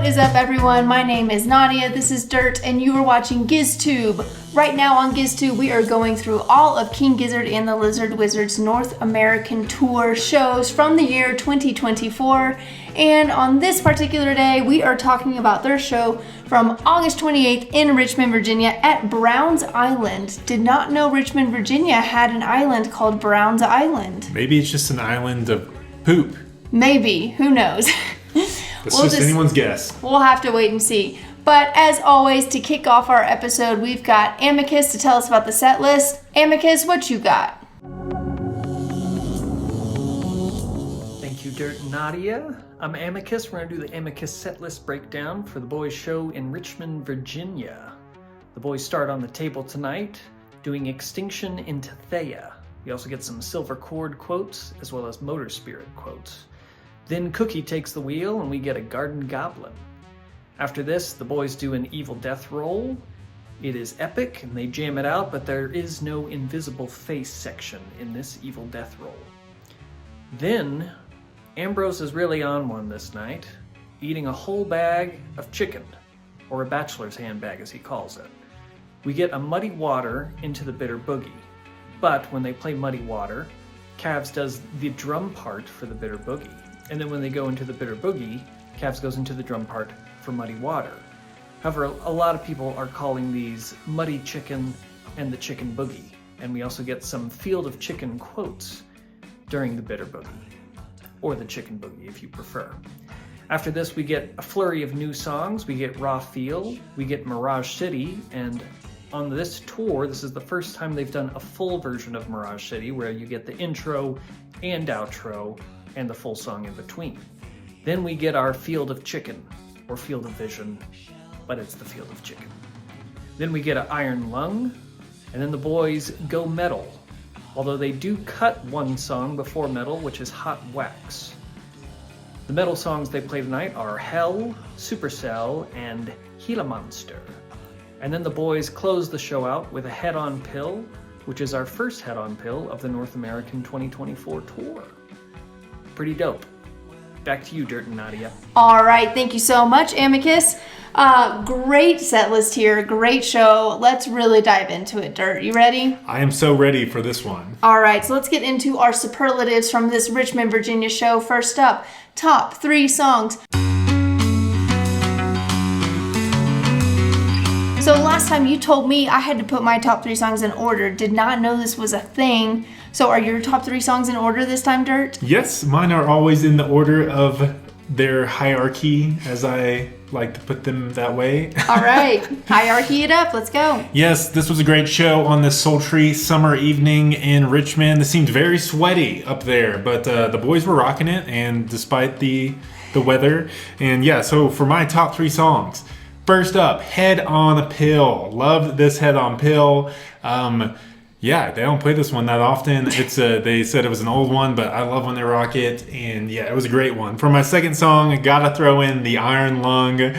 What is up, everyone? My name is Nadia, this is Dirt, and you are watching GizTube. Right now on GizTube, we are going through all of King Gizzard and the Lizard Wizard's North American Tour shows from the year 2024. And on this particular day, we are talking about their show from August 28th in Richmond, Virginia at Browns Island. Did not know Richmond, Virginia had an island called Browns Island. Maybe it's just an island of poop. Maybe, who knows? That's just anyone's guess. We'll have to wait and see. But as always, to kick off our episode, we've got Amicus to tell us about the set list. Amicus, what you got? Thank you, Dirt Nadia. I'm Amicus. We're going to do the Amicus Setlist Breakdown for the boys' show in Richmond, Virginia. The boys start on the table tonight, doing Extinction into Thea. We also get some Silver Cord quotes, as well as Motor Spirit quotes. Then Cookie takes the wheel, and we get a Garden Goblin. After this, the boys do an Evil Death roll. It is epic, and they jam it out, but there is no invisible face section in this Evil Death roll. Then, Ambrose is really on one this night, eating a whole bag of chicken, or a bachelor's handbag as he calls it. We get a Muddy Water into the Bitter Boogie, but when they play Muddy Water, Cavs does the drum part for the Bitter Boogie. And then when they go into the Bitter Boogie, Cavs goes into the drum part for Muddy Water. However, a lot of people are calling these Muddy Chicken and the Chicken Boogie. And we also get some Field of Chicken quotes during the Bitter Boogie, or the Chicken Boogie if you prefer. After this, we get a flurry of new songs. We get Raw Feel, we get Mirage City, and on this tour, this is the first time they've done a full version of Mirage City, where you get the intro and outro, and the full song in between. Then we get our Field of Chicken, or Field of Vision, but it's the Field of Chicken. Then we get an Iron Lung, and then the boys go metal, although they do cut one song before metal, which is Hot Wax. The metal songs they play tonight are Hell, Supercell, and Gila Monster. And then the boys close the show out with a Head-On Pill, which is our first Head-On Pill of the North American 2024 tour. Pretty dope. Back to you, Dirt and Nadia. All right, thank you so much, Amicus. Great set list here, great show. Let's really dive into it, Dirt. You ready? I am so ready for this one. All right, so let's get into our superlatives from this Richmond, Virginia show. First up, top 3 songs. So last time you told me I had to put my top 3 songs in order. Did not know this was a thing. So are your top 3 songs in order this time, Dirt? Yes, mine are always in the order of their hierarchy, as I like to put them that way. All right, hierarchy it up. Let's go. Yes, this was a great show on this sultry summer evening in Richmond. It seemed very sweaty up there, but the boys were rocking it, and despite the weather. And yeah, so for my top 3 songs, first up, Head on a Pill. Loved this Head on Pill. Yeah, they don't play this one that often. It's they said it was an old one, but I love when they rock it. And yeah, it was a great one. For my second song, I gotta throw in the Iron Lung.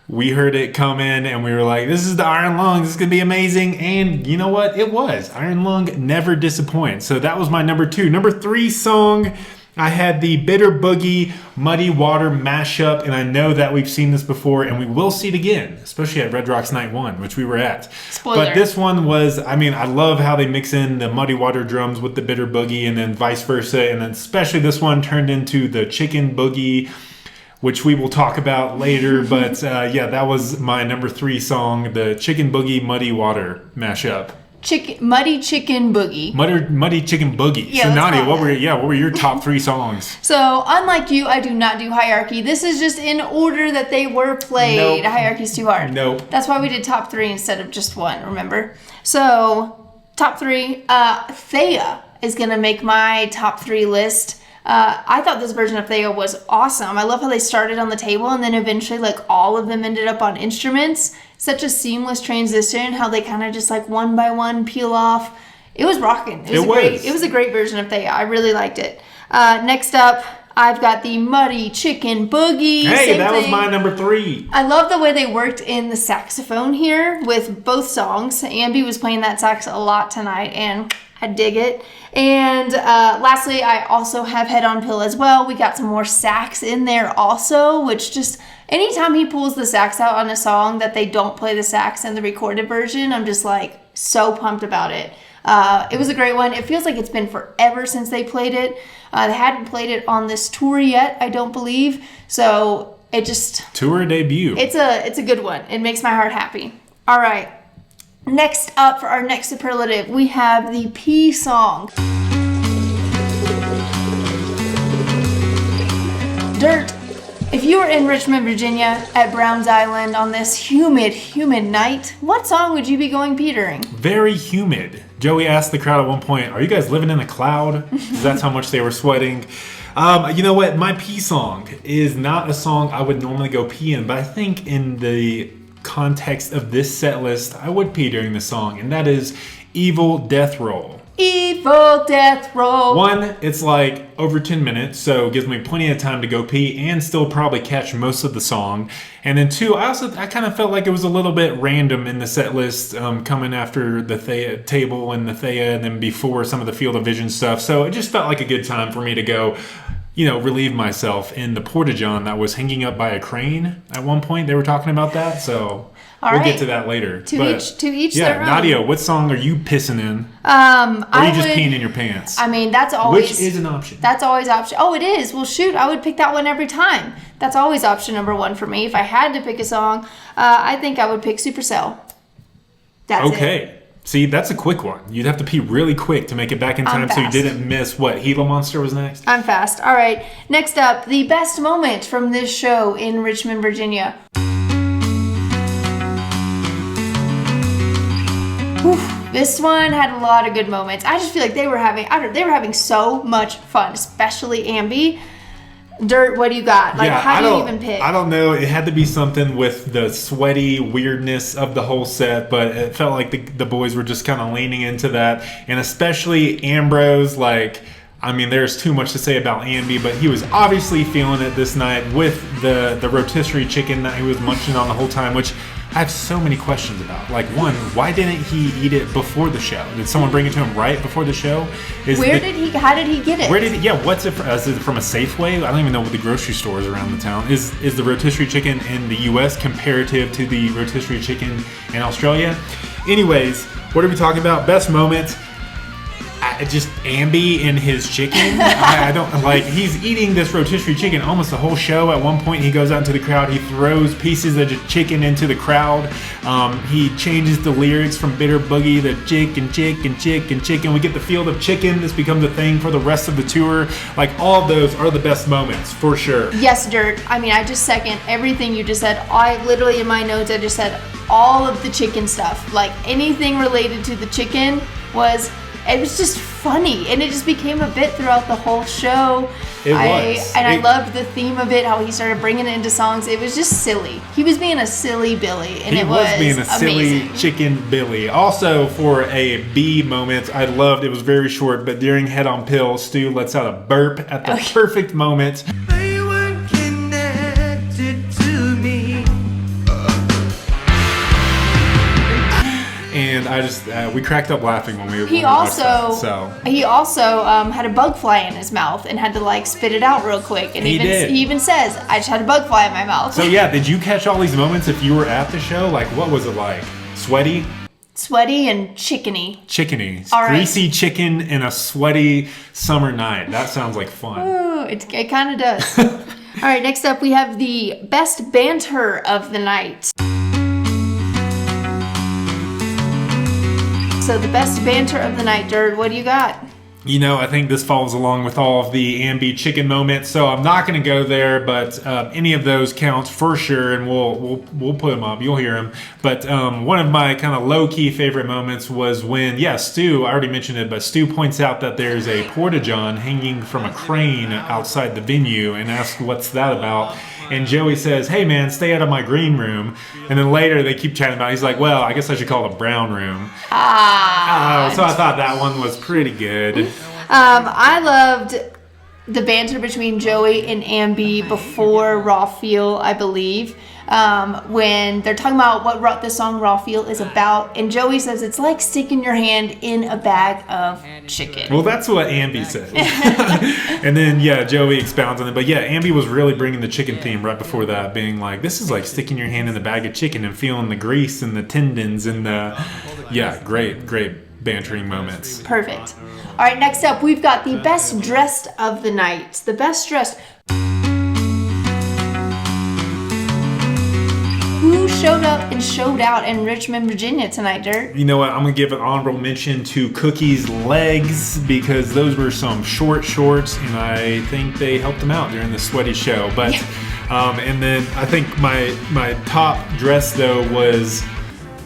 We heard it come in and we were like, this is the Iron Lung. This is gonna be amazing. And you know what? It was. Iron Lung never disappoints. So that was my number 2. Number 3 song, I had the Bitter Boogie Muddy Water mashup, and I know that we've seen this before, and we will see it again, especially at Red Rocks Night 1, which we were at. Spoiler. But this one was, I mean, I love how they mix in the Muddy Water drums with the Bitter Boogie, and then vice versa, and then especially this one turned into the Chicken Boogie, which we will talk about later. But yeah, that was my number 3 song, the Chicken Boogie Muddy Water mashup. Muddy Chicken Boogie. Muddy Chicken Boogie. Yeah, so Nadia, what were your top 3 songs? So unlike you, I do not do hierarchy. This is just in order that they were played. Nope. Hierarchy's too hard. Nope. That's why we did top 3 instead of just 1, remember? So top 3, Thea is gonna make my top 3 list. I thought this version of Thea was awesome. I love how they started on the table and then eventually like all of them ended up on instruments. Such a seamless transition, how they kind of just like one by one peel off. It was rocking. It was a great version of Thea. I really liked it. Next up, I've got the Muddy Chicken Boogie. Hey, that was my number 3. I love the way they worked in the saxophone here with both songs. Ambi was playing that sax a lot tonight, and I dig it. And lastly, I also have Head on Pill as well. We got some more sax in there also, which just anytime he pulls the sax out on a song that they don't play the sax in the recorded version, I'm just like so pumped about it. It was a great one. It feels like it's been forever since they played it. They hadn't played it on this tour yet, I don't believe. So it just... Tour debut. It's a good one. It makes my heart happy. All right. Next up for our next superlative, we have the P song. Dirt, if you were in Richmond, Virginia at Browns Island on this humid night, what song would you be going pee during? Very humid. Joey asked the crowd at one point, are you guys living in a cloud? That's how much they were sweating. You know what? My pee song is not a song I would normally go pee in, but I think in the context of this set list, I would pee during the song, and that is Evil Death Roll. Evil Death Roll. One, it's like over 10 minutes, so it gives me plenty of time to go pee and still probably catch most of the song. And then two, I kind of felt like it was a little bit random in the set list, coming after the Thea table and the Thea, and then before some of the Field of Vision stuff. So it just felt like a good time for me to go, relieve myself in the porta-john that was hanging up by a crane at one point. They were talking about that, so we'll get to that later. To each their own. Nadia, what song are you pissing in? Or are you just peeing in your pants? I mean, that's always... Which is an option. That's always option. Oh, it is. Well, shoot, I would pick that one every time. That's always option number one for me. If I had to pick a song, I think I would pick Supercell. That's it. See, that's a quick one. You'd have to pee really quick to make it back in time so you didn't miss what Gila Monster was next. I'm fast. All right. Next up, the best moment from this show in Richmond, Virginia. Whew. This one had a lot of good moments. I just feel like they were having so much fun, especially Ambi. Dirt, what do you got? How do you even pick? I don't know. It had to be something with the sweaty weirdness of the whole set, but it felt like the boys were just kind of leaning into that. And especially Ambrose, there's too much to say about Ambi, but he was obviously feeling it this night with the rotisserie chicken that he was munching on the whole time, which I have so many questions about. One, why didn't he eat it before the show? Did someone bring it to him right before the show? How did he get it? What's it from? Is it from a Safeway? I don't even know what the grocery stores around the town. Is the rotisserie chicken in the US comparative to the rotisserie chicken in Australia? Anyways, what are we talking about? Best moments. Just Ambi and his chicken. I don't he's eating this rotisserie chicken almost the whole show. At one point he goes out into the crowd, he throws pieces of chicken into the crowd. He changes the lyrics from Bitter Boogie to chicken. We get the Field of Chicken. This becomes a thing for the rest of the tour. All of those are the best moments for sure. Yes, Dirt. I just second everything you just said. I literally in my notes I just said all of the chicken stuff. Anything related to the chicken it was just funny, and it just became a bit throughout the whole show. I loved the theme of it, how he started bringing it into songs. It was just silly. He was being a silly Billy, and it was being a silly chicken Billy. Also, for a B moment, I loved, it was very short, but during Head on Pill, Stu lets out a burp at the perfect moment. They were connected to me. And I just, we cracked up laughing when we watched that. He also had a bug fly in his mouth and had to spit it out real quick. And he even says, I just had a bug fly in my mouth. So yeah, did you catch all these moments if you were at the show? What was it like? Sweaty? Sweaty and chickeny. Chickeny. All right. Greasy chicken in a sweaty summer night. That sounds like fun. Oh, it kind of does. All right, next up we have the best banter of the night. So the best banter of the night, Dirt, what do you got? I think this follows along with all of the Ambi chicken moments, so I'm not going to go there, but any of those counts for sure, and we'll put them up. You'll hear them. But one of my kind of low-key favorite moments was when, Stu, I already mentioned it, but Stu points out that there's a porta-john hanging from a crane outside the venue and asks what's that about. And Joey says, hey man, stay out of my green room. And then later they keep chatting about it. He's like, well, I guess I should call it a brown room. So I thought that one was pretty good. I loved the banter between Joey and Ambi before Raw Feel, I believe. when they're talking about what the song Raw Feel is about, and Joey says it's like sticking your hand in a bag of chicken. Well, that's what Ambi said. And then, yeah, Joey expounds on it. But yeah, Ambi was really bringing the chicken theme right before that, being like, this is like sticking your hand in the bag of chicken and feeling the grease and the tendons and the, yeah, great bantering moments. Perfect. All right, next up, we've got the best dressed of the night. The best dressed. Who showed up and showed out in Richmond, Virginia tonight, Dirt? You know what? I'm going to give an honorable mention to Cookie's legs because those were some short shorts, and I think they helped him out during the sweaty show. But and then I think my top dress, though, was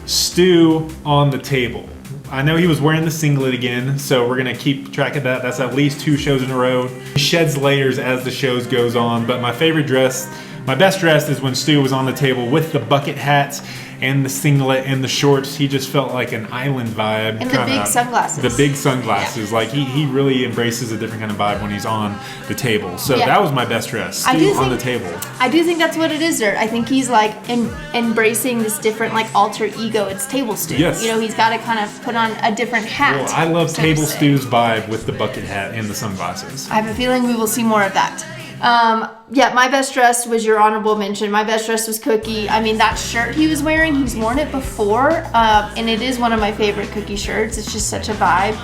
Stu on the table. I know he was wearing the singlet again, so we're going to keep track of that. That's at least 2 shows in a row. He sheds layers as the shows goes on, but my favorite dress, my best dress, is when Stu was on the table with the bucket hats and the singlet and the shorts. He just felt like an island vibe. And the big sunglasses. The big sunglasses. Yeah. Like he really embraces a different kind of vibe when he's on the table. So that was my best dress. Stu on the table. I do think that's what it is, Dirt. I think he's like embracing this different like alter ego. It's table Stu. Yes. You know, he's got to kind of put on a different hat. Well, I love table Stu's vibe with the bucket hat and the sunglasses. I have a feeling we will see more of that. My best dress was your honorable mention. My best dress was Cookie. I mean, that shirt he was wearing, he's worn it before, and it is one of my favorite Cookie shirts. It's just such a vibe.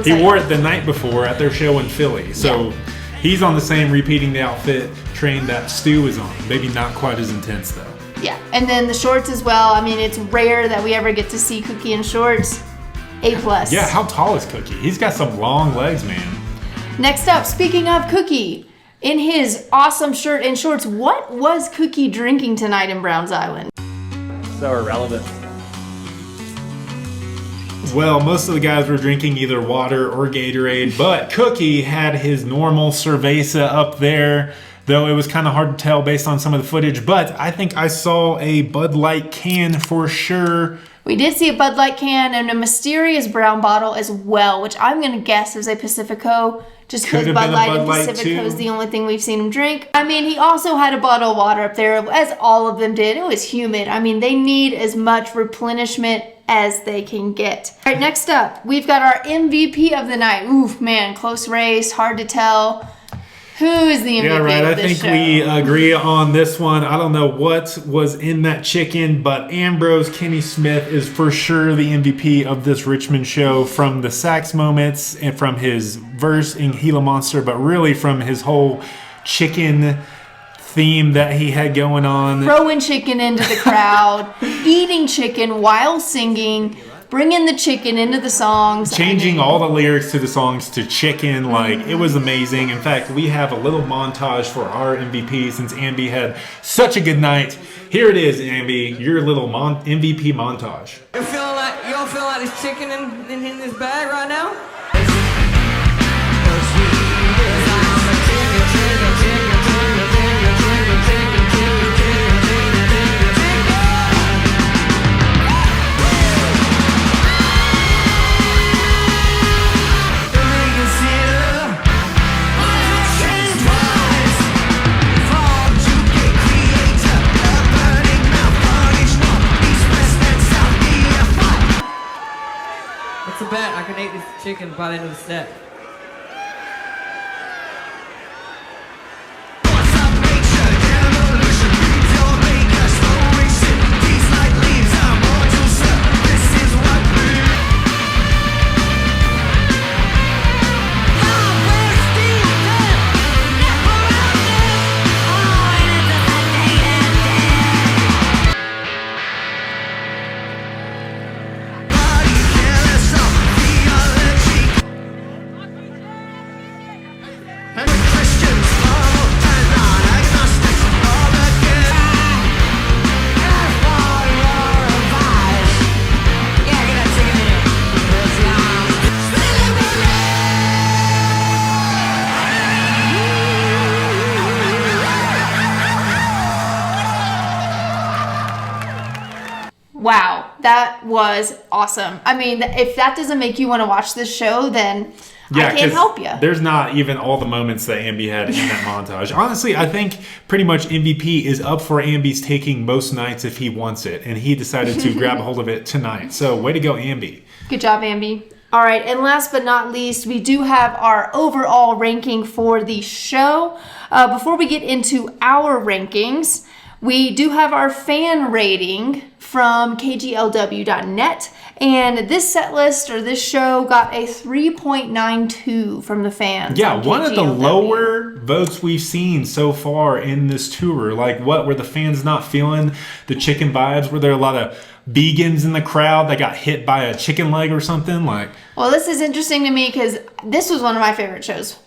He wore it the night before at their show in Philly, so he's on the same repeating the outfit train that Stu is on. Maybe not quite as intense though. Yeah, and then the shorts as well. I mean, it's rare that we ever get to see Cookie in shorts. A+. Yeah, how tall is Cookie? He's got some long legs, man. Next up, speaking of Cookie, in his awesome shirt and shorts, what was Cookie drinking tonight in Browns Island? So irrelevant. Well, most of the guys were drinking either water or Gatorade, but Cookie had his normal cerveza up there, though it was kind of hard to tell based on some of the footage, but I think I saw a Bud Light can for sure. We did see a Bud Light can and a mysterious brown bottle as well, which I'm going to guess is a Pacifico, just because Bud Light and Pacifico is the only thing we've seen him drink. I mean, he also had a bottle of water up there, as all of them did. It was humid. I mean, they need as much replenishment as they can get. All right, next up, we've got our MVP of the night. Oof, man, close race, hard to tell. Who is the MVP of this show? I think we agree on this one. I don't know what was in that chicken, but Ambrose Kenny Smith is for sure the MVP of this Richmond show, from the sax moments and from his verse in Gila Monster, but really from his whole chicken theme that he had going on. Throwing chicken into the crowd, eating chicken while singing, bringing the chicken into the songs. Changing all the lyrics to the songs to chicken. Like, it was amazing. In fact, we have a little montage for our MVP since Ambi had such a good night. Here it is, Ambi, your little MVP montage. Y'all feel like there's chicken in this bag right now? What's the bet? I can eat this chicken by the end of the set. Wow, that was awesome. I mean, if that doesn't make you want to watch this show, then Yeah, I can't 'cause help you. There's not even all the moments that Ambi had in that montage. Honestly, I think pretty much MVP is up for Ambi's taking most nights if he wants it, and he decided to grab a hold of it tonight. So way to go, Ambi. Good job, Ambi. All right, and last but not least, we do have our overall ranking for the show. Before we get into our rankings, we do have our fan rating from kglw.net, and this set list or this show got a 3.92 from the fans. Yeah, on one of the KGLW. lower votes we've seen so far in this tour. Like, what, were the fans not feeling the chicken vibes? Were there a lot of vegans in the crowd that got hit by a chicken leg or something? Like, Well, this is interesting to me because this was one of my favorite shows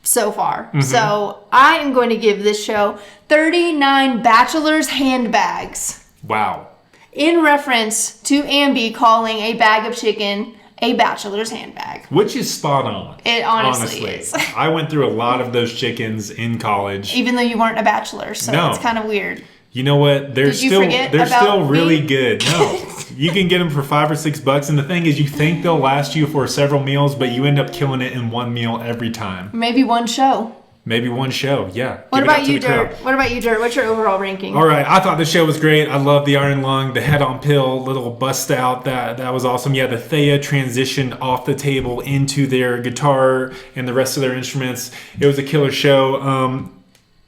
so far. Mm-hmm. So I am going to give this show 39 bachelor's handbags wow. in reference to Ambi calling a bag of chicken a bachelor's handbag. Which is spot on. It honestly is. I went through a lot of those chickens in college. Even though you weren't a bachelor, so No. it's kind of weird. You know what? They're Did you forget they're about still really me? good. No, you can get them for $5 or $6, and the thing is, you think they'll last you for several meals, but you end up killing it in one meal every time. Maybe one show. Maybe one show. Yeah. What Give it out about to you, the crowd. Dirt? What about you, Dirt? What's your overall ranking? All right, I thought the show was great. I love the Iron Lung, the head-on pill, little bust out. That was awesome. Yeah, the Thea transition off the table into their guitar and the rest of their instruments. It was a killer show.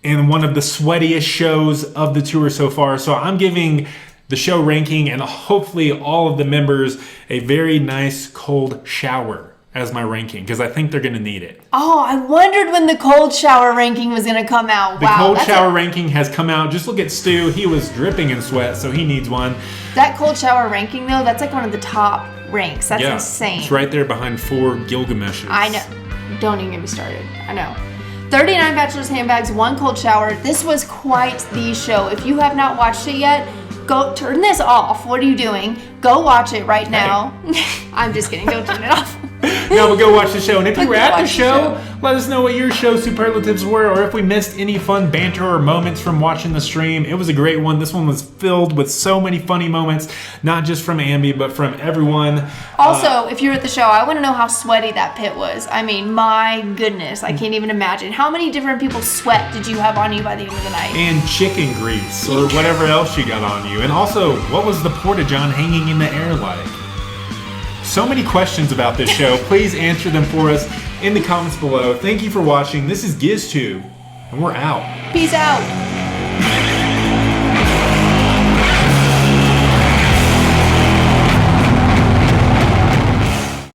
And one of the sweatiest shows of the tour so far. So I'm giving the show ranking and hopefully all of the members a very nice cold shower as my ranking, because I think they're going to need it. Oh, I wondered when the cold shower ranking was going to come out. The Wow, cold that's shower ranking has come out. Just look at Stu. He was dripping in sweat, so he needs one. That cold shower ranking, though, that's like one of the top ranks. That's insane. It's right there behind 4 Gilgameshes. I know. Don't even get me started. I know. 39 bachelor's handbags, 1 cold shower. This was quite the show. If you have not watched it yet, go turn this off. What are you doing? Go watch it right now. I'm just kidding. Don't turn it off. No, but go watch the show. And if you were Go at the watch the show, let us know what your show superlatives were, or if we missed any fun banter or moments from watching the stream. It was a great one. This one was filled with so many funny moments, not just from Ambi, but from everyone. Also, if you're at the show, I want to know how sweaty that pit was. I mean, my goodness, I can't even imagine. How many different people's sweat did you have on you by the end of the night? And chicken grease, or whatever else you got on you. And also, what was the porta-john hanging in the air like? So many questions about this show. Please answer them for us in the comments below. Thank you for watching. This is GizTube, and we're out. Peace out.